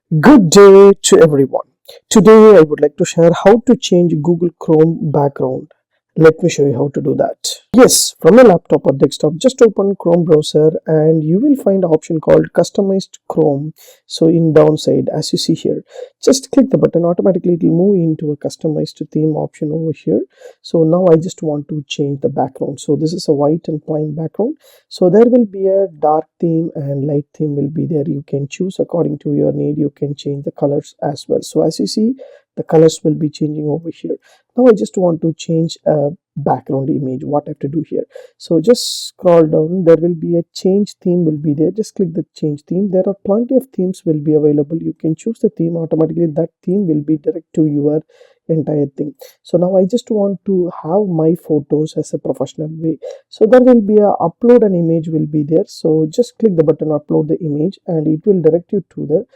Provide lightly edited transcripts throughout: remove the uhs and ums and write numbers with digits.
Good day to everyone. Today I would like to share how to change Google Chrome background. Let me show you how to do that. Yes, from a laptop or desktop, just open Chrome browser and you will find an option called customized Chrome. So in downside, as you see here, just click the button, automatically it will move into a customized theme option over here. So now I just want to change the background. So this is a white and plain background. So there will be a dark theme and light theme will be there. You can choose according to your need. You can change the colors as well. So as you see, the colors will be changing over here. Now I just want to change a background image. What I have to do here? So just scroll down. There will be a change theme will be there. Just click the change theme. There are plenty of themes will be available. You can choose the theme automatically. That theme will be direct to your entire thing. So now I just want to have my photos as a professional way. So there will be a upload an image will be there. So just click the button upload the image and it will direct you to the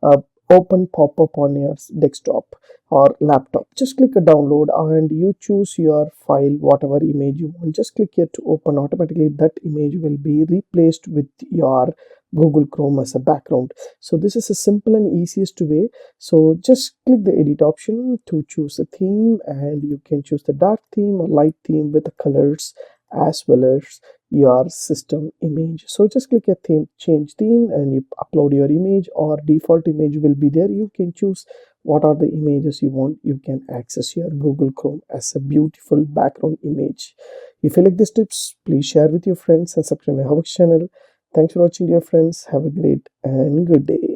uh, open pop-up on your desktop or laptop. Just click a download and you choose your file, whatever image you want. Just click here to open. Automatically that image will be replaced with your Google Chrome as a background. So this is a simple and easiest way. So just click the edit option to choose a theme and you can choose the dark theme or light theme with the colors as well as your system image. So just click a theme, change theme, and you upload your image or default image will be there. You can choose what are the images you want. You can access your Google Chrome as a beautiful background image. If you like these tips, please share with your friends and subscribe my Havoc channel. Thanks for watching, dear friends. Have a great and good day.